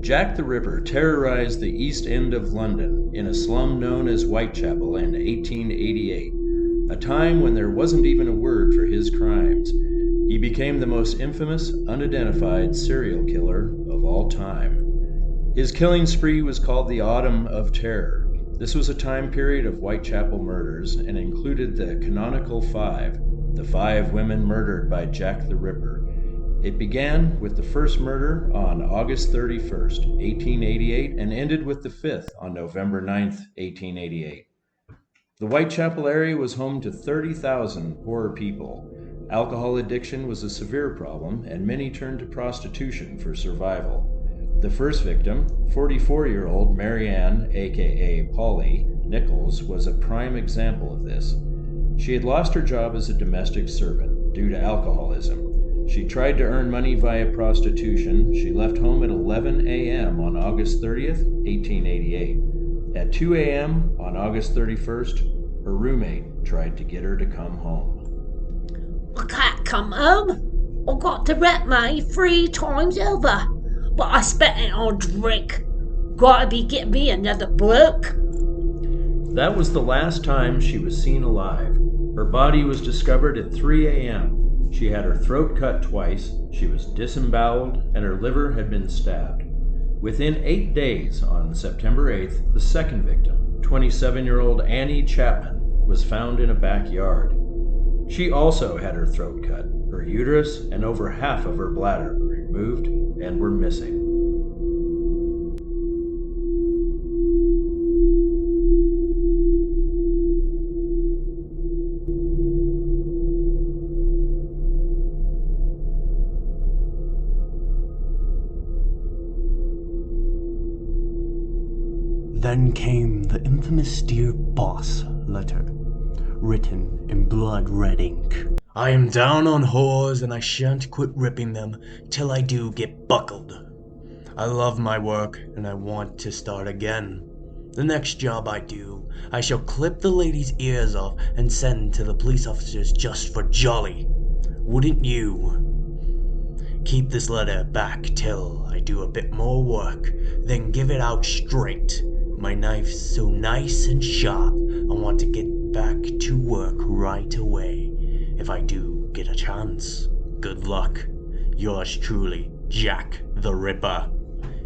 Jack the Ripper terrorized the East End of London in a slum known as Whitechapel in 1888, a time when there wasn't even a word for his crimes. He became the most infamous, unidentified serial killer of all time. His killing spree was called the Autumn of Terror. This was a time period of Whitechapel murders and included the canonical five, the 5 women murdered by Jack the Ripper. It began with the first murder on August 31st, 1888, and ended with the 5th on November 9th, 1888. The Whitechapel area was home to 30,000 poor people. Alcohol addiction was a severe problem, and many turned to prostitution for survival. The first victim, 44-year-old Mary Ann, aka Polly, Nichols, was a prime example of this. She had lost her job as a domestic servant due to alcoholism. She tried to earn money via prostitution. She left home at 11 a.m. on August 30th, 1888. At 2 a.m. on August 31st, her roommate tried to get her to come home. I can't come home. I got the rent money 3 times over, but I spent it on drink. Gotta be getting me another bloke. That was the last time she was seen alive. Her body was discovered at 3 a.m. She had her throat cut twice, she was disemboweled, and her liver had been stabbed. Within 8 days, on September 8th, the second victim, 27-year-old Annie Chapman, was found in a backyard. She also had her throat cut, her uterus, and over half of her bladder removed and were missing. Then came the infamous Dear Boss letter, written in blood red ink. I am down on whores and I shan't quit ripping them till I do get buckled. I love my work and I want to start again. The next job I do, I shall clip the ladies' ears off and send to the police officers just for jolly. Wouldn't you? Keep this letter back till I do a bit more work, then give it out straight. My knife's so nice and sharp, I want to get back to work right away. If I do get a chance. Good luck. Yours truly, Jack the Ripper.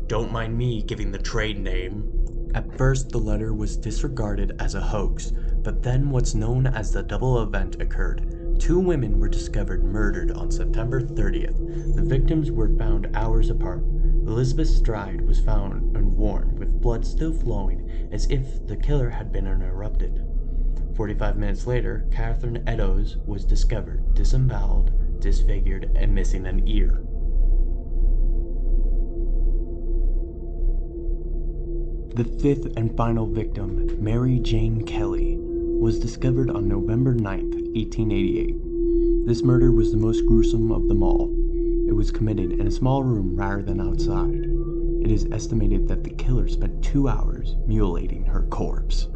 Don't mind me giving the trade name. At first, the letter was disregarded as a hoax, but then what's known as the double event occurred. 2 women were discovered murdered on September 30th. The victims were found hours apart. Elizabeth Stride was found unworn, with blood still flowing, as if the killer had been uninterrupted. 45 minutes later, Catherine Eddowes was discovered, disemboweled, disfigured, and missing an ear. The 5th and final victim, Mary Jane Kelly, was discovered on November 9th, 1888. This murder was the most gruesome of them all. It was committed in a small room rather than outside. It is estimated that the killer spent 2 hours mutilating her corpse.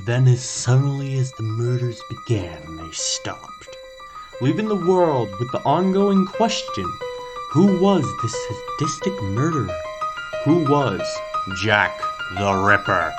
Then as suddenly as the murders began, they stopped, leaving the world with the ongoing question, who was this sadistic murderer? Who was Jack the Ripper?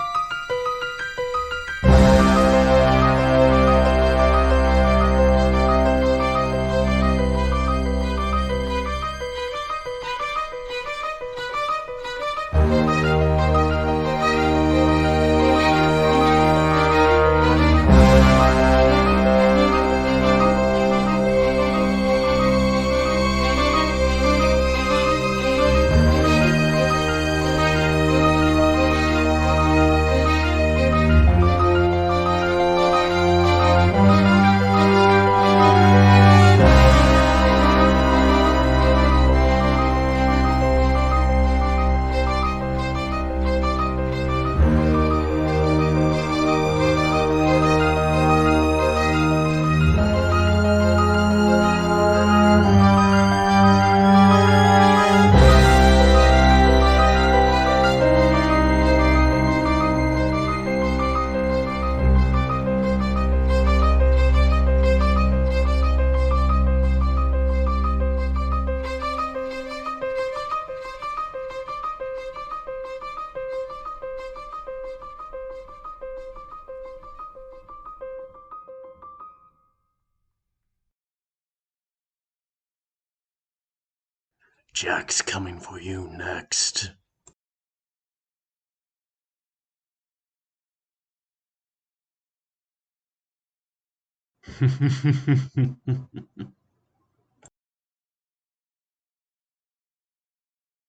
Jack's coming for you next.